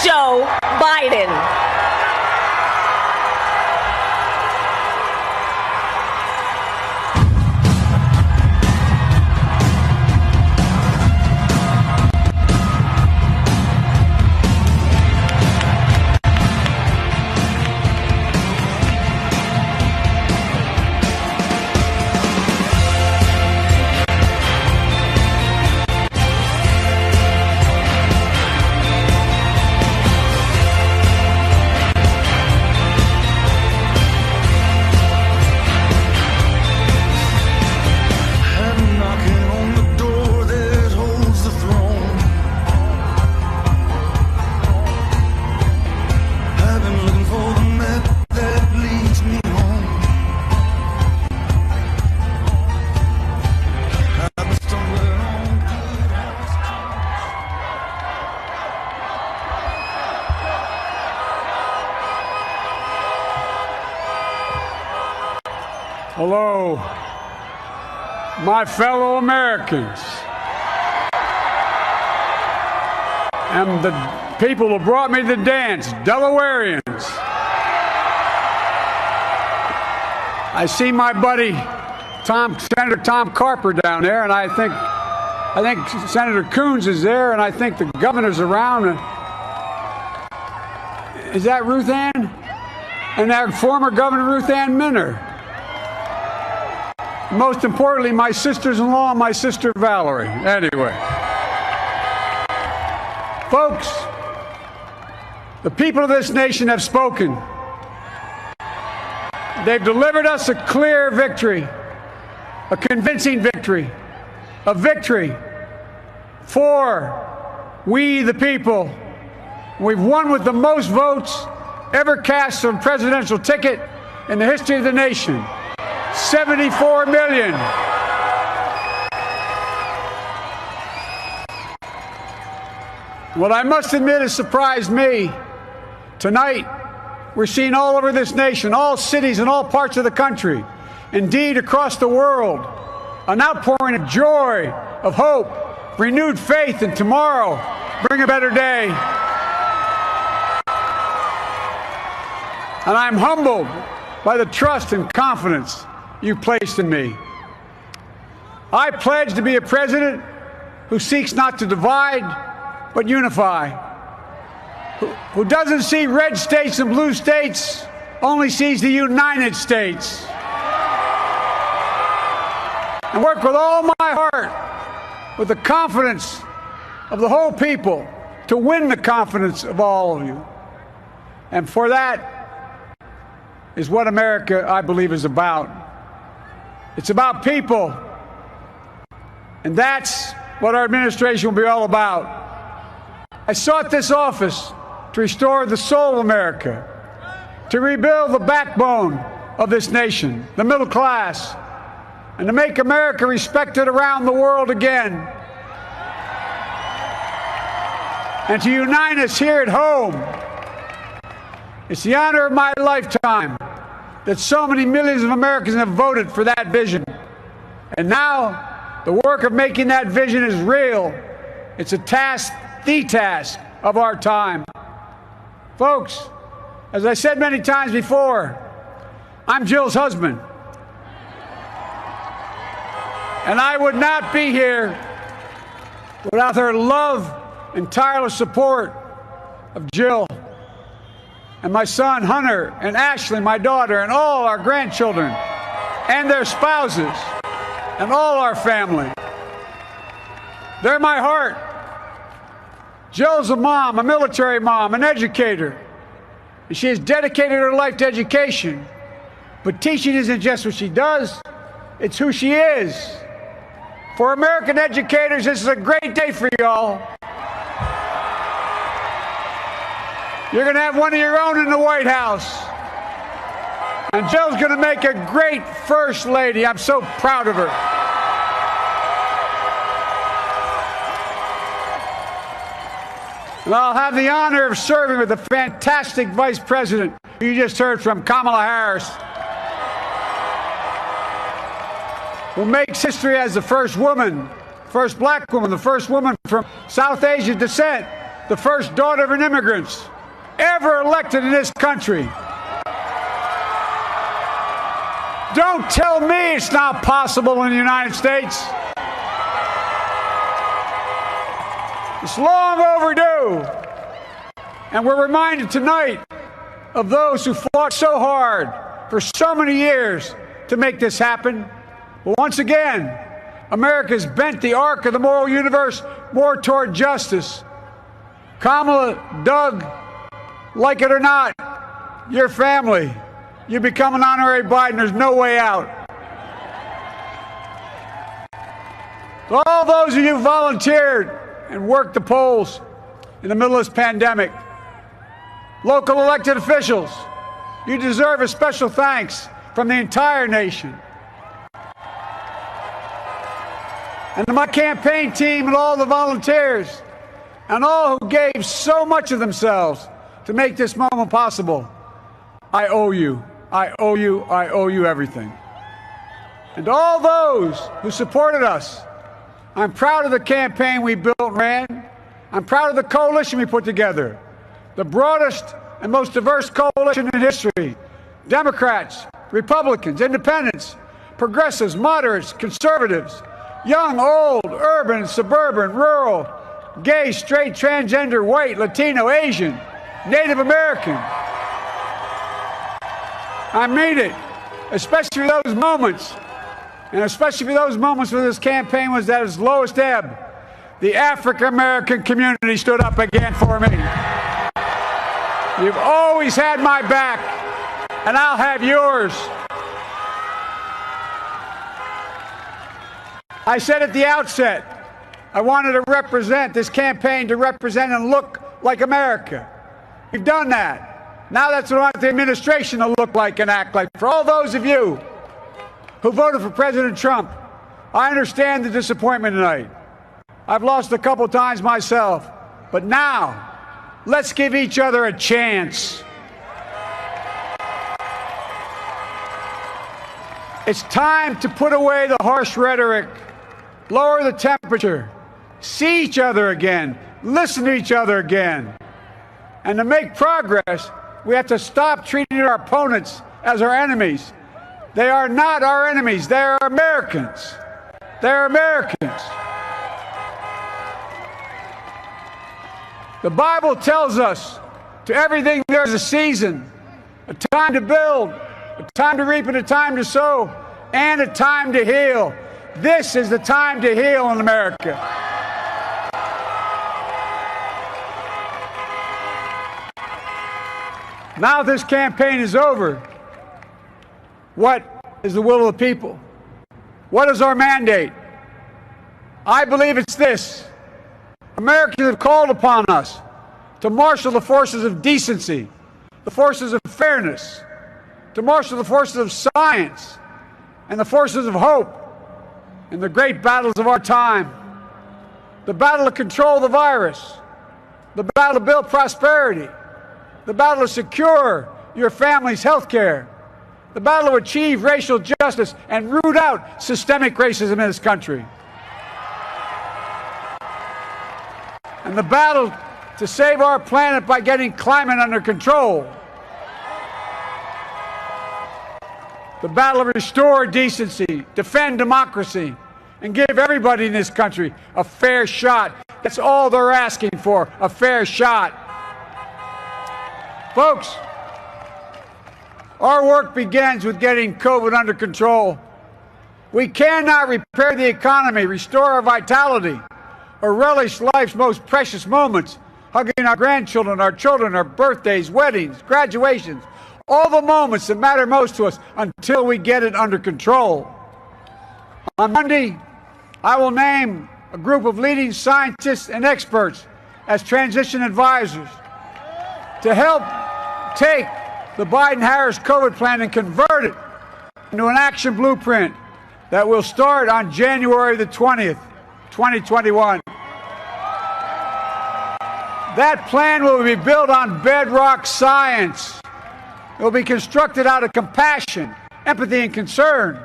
Joe Biden. Hello, my fellow Americans, and the people who brought me to the dance, Delawareans. I see my buddy Senator Tom Carper down there, and I think Senator Coons is there, and I think the governor's around. Is that Ruth Ann? And our former Governor Ruth Ann Minner. Most importantly, my sisters-in-law and my sister Valerie. Anyway. Folks, the people of this nation have spoken. They've delivered us a clear victory, a convincing victory, a victory for we the people. We've won with the most votes ever cast on a presidential ticket in the history of the nation. 74 million. What I must admit has surprised me. Tonight, we're seeing all over this nation, all cities and all parts of the country, indeed across the world, an outpouring of joy, of hope, renewed faith in tomorrow, bring a better day. And I'm humbled by the trust and confidence you placed in me. I pledge to be a president who seeks not to divide, but unify, who doesn't see red states and blue states, only sees the United States, and work with all my heart, with the confidence of the whole people, to win the confidence of all of you. And for that is what America, I believe, is about. It's about people, and that's what our administration will be all about. I sought this office to restore the soul of America, to rebuild the backbone of this nation, the middle class, and to make America respected around the world again, and to unite us here at home. It's the honor of my lifetime that so many millions of Americans have voted for that vision. And now, the work of making that vision is real. It's a task, the task of our time. Folks, as I said many times before, I'm Jill's husband. And I would not be here without her love and tireless support of Jill, and my son Hunter, and Ashley, my daughter, and all our grandchildren, and their spouses, and all our family. They're my heart. Jill's a mom, a military mom, an educator, and she has dedicated her life to education. But teaching isn't just what she does, it's who she is. For American educators, this is a great day for y'all. You're going to have one of your own in the White House. And Jill's going to make a great First Lady. I'm so proud of her. And I'll have the honor of serving with the fantastic Vice President who you just heard from, Kamala Harris, who makes history as the first woman, first black woman, the first woman from South Asian descent the first daughter of an immigrant ever elected in this country. Don't tell me it's not possible in the United States. It's long overdue. And we're reminded tonight of those who fought so hard for so many years to make this happen. But once again, America's bent the arc of the moral universe more toward justice. Kamala, Doug, like it or not, your family. You become an honorary Biden, there's no way out. To all those of you who volunteered and worked the polls in the middle of this pandemic, local elected officials, you deserve a special thanks from the entire nation. And to my campaign team and all the volunteers and all who gave so much of themselves to make this moment possible, I owe you. I owe you. I owe you everything. And to all those who supported us, I'm proud of the campaign we built and ran. I'm proud of the coalition we put together, the broadest and most diverse coalition in history. Democrats, Republicans, Independents, progressives, moderates, conservatives, young, old, urban, suburban, rural, gay, straight, transgender, white, Latino, Asian, Native American. I mean it, especially for those moments, and especially for those moments when this campaign was at its lowest ebb. The African American community stood up again for me. You've always had my back, and I'll have yours. I said at the outset, I wanted to represent this campaign, to represent and look like America. We've done that. Now that's what I want the administration to look like and act like. For all those of you who voted for President Trump, I understand the disappointment tonight. I've lost a couple times myself. But now, let's give each other a chance. It's time to put away the harsh rhetoric, lower the temperature, see each other again, listen to each other again. And to make progress, we have to stop treating our opponents as our enemies. They are not our enemies. They are Americans. They're Americans. The Bible tells us to everything there's a season, a time to build, a time to reap and a time to sow, and a time to heal. This is the time to heal in America. Now this campaign is over. What is the will of the people? What is our mandate? I believe it's this. Americans have called upon us to marshal the forces of decency, the forces of fairness, to marshal the forces of science and the forces of hope in the great battles of our time. The battle to control the virus, the battle to build prosperity, the battle to secure your family's health care, the battle to achieve racial justice and root out systemic racism in this country, and the battle to save our planet by getting climate under control, the battle to restore decency, defend democracy, and give everybody in this country a fair shot. That's all they're asking for, a fair shot. Folks, our work begins with getting COVID under control. We cannot repair the economy, restore our vitality, or relish life's most precious moments, hugging our grandchildren, our children, our birthdays, weddings, graduations, all the moments that matter most to us until we get it under control. On Monday, I will name a group of leading scientists and experts as transition advisors to help take the Biden-Harris COVID plan and convert it into an action blueprint that will start on January the 20th, 2021. That plan will be built on bedrock science. It will be constructed out of compassion, empathy, and concern.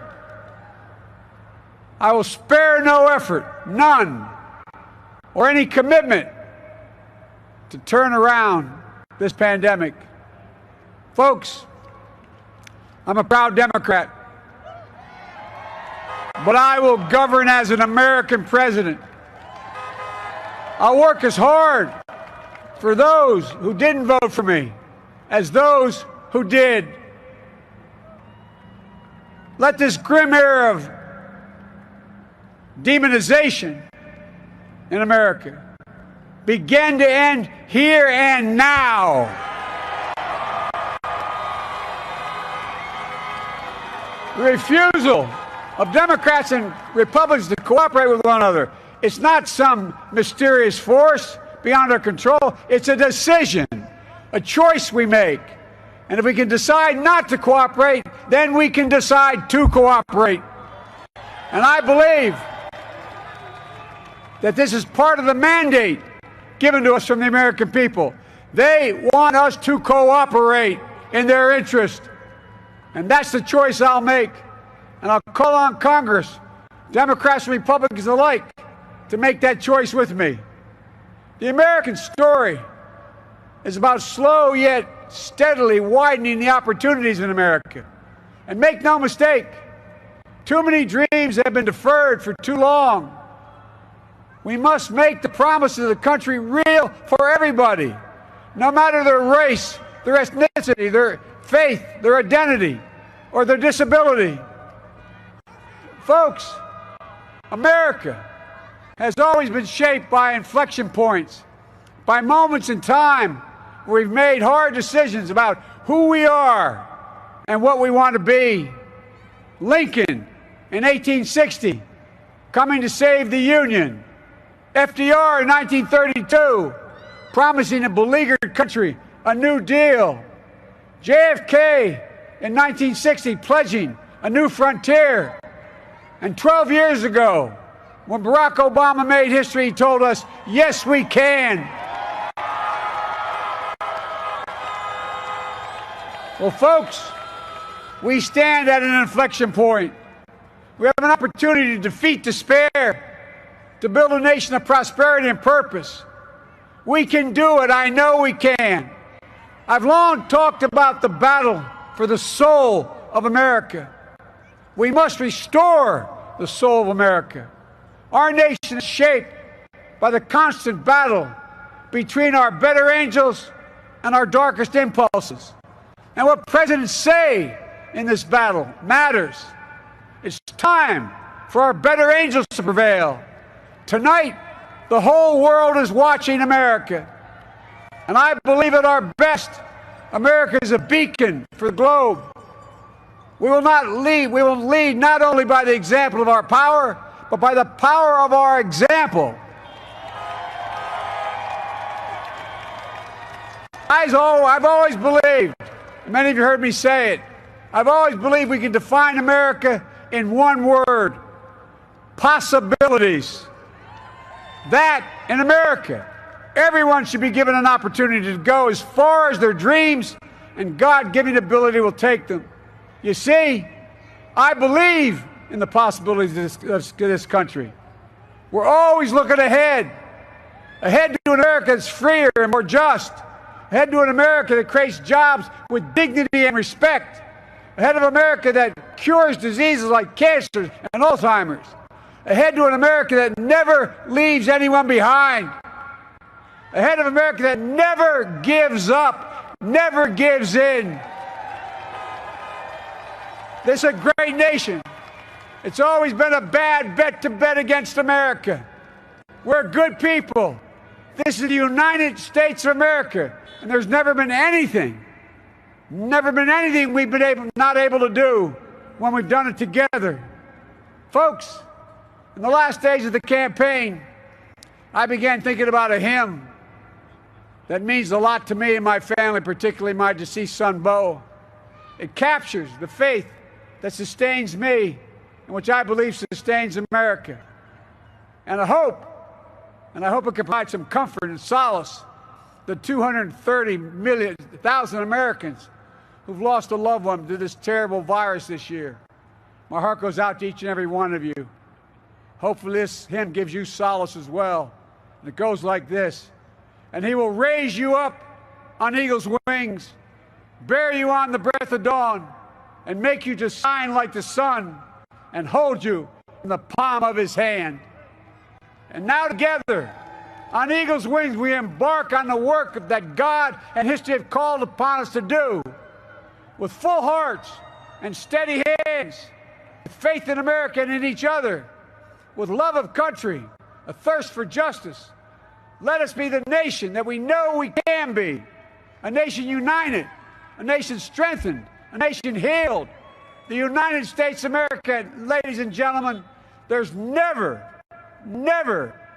I will spare no effort, none, or any commitment to turn around this pandemic. Folks, I'm a proud Democrat, but I will govern as an American president. I'll work as hard for those who didn't vote for me as those who did. Let this grim era of demonization in America begin to end here and now. The refusal of Democrats and Republicans to cooperate with one another, it's not some mysterious force beyond our control. It's a decision, a choice we make. And if we can decide not to cooperate, then we can decide to cooperate. And I believe that this is part of the mandate given to us from the American people. They want us to cooperate in their interest. And that's the choice I'll make. And I'll call on Congress, Democrats and Republicans alike, to make that choice with me. The American story is about slow yet steadily widening the opportunities in America. And make no mistake, too many dreams have been deferred for too long. We must make the promises of the country real for everybody, no matter their race, their ethnicity, their faith, their identity, or their disability. Folks, America has always been shaped by inflection points, by moments in time where we've made hard decisions about who we are and what we want to be. Lincoln in 1860, coming to save the Union. FDR in 1932, promising a beleaguered country a new deal. JFK in 1960, pledging a new frontier. And 12 years ago, when Barack Obama made history, he told us, yes, we can. Well, folks, we stand at an inflection point. We have an opportunity to defeat despair, to build a nation of prosperity and purpose. We can do it. I know we can. I've long talked about the battle for the soul of America. We must restore the soul of America. Our nation is shaped by the constant battle between our better angels and our darkest impulses. And what presidents say in this battle matters. It's time for our better angels to prevail. Tonight, the whole world is watching America. And I believe at our best, America is a beacon for the globe. We will lead not only by the example of our power, but by the power of our example. I've always believed, and many of you heard me say it, I've always believed we can define America in one word: possibilities. That in America, everyone should be given an opportunity to go as far as their dreams and God-given ability will take them. You see, I believe in the possibilities of this country. We're always looking ahead to an America that's freer and more just, ahead to an America that creates jobs with dignity and respect, ahead of America that cures diseases like cancer and Alzheimer's, ahead to an America that never leaves anyone behind, ahead of America that never gives up, never gives in. This is a great nation. It's always been a bad bet to bet against America. We're good people. This is the United States of America, and there's never been anything we've been not able to do when we've done it together. Folks, in the last days of the campaign, I began thinking about a hymn that means a lot to me and my family, particularly my deceased son, Bo. It captures the faith that sustains me and which I believe sustains America. And I hope it can provide some comfort and solace the 230,000 Americans who've lost a loved one to this terrible virus this year. My heart goes out to each and every one of you. Hopefully this hymn gives you solace as well. And it goes like this: and he will raise you up on eagle's wings, bear you on the breath of dawn, and make you to shine like the sun, and hold you in the palm of his hand. And now together, on eagle's wings, we embark on the work that God and history have called upon us to do, with full hearts and steady hands, with faith in America and in each other, with love of country, a thirst for justice. Let us be the nation that we know we can be, a nation united, a nation strengthened, a nation healed. The United States of America, ladies and gentlemen, there's never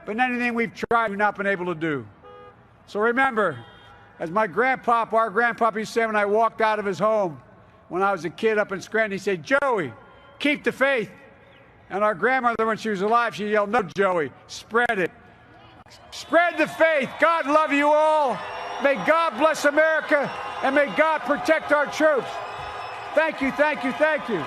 been anything we've tried we've not been able to do. So remember, as my grandpapa, our grandpapa used to say when I walked out of his home when I was a kid up in Scranton, he said, "Joey, keep the faith." And our grandmother, when she was alive, she yelled, "No, Joey, spread it. Spread the faith." God love you all. May God bless America, and may God protect our troops. Thank you, thank you, thank you.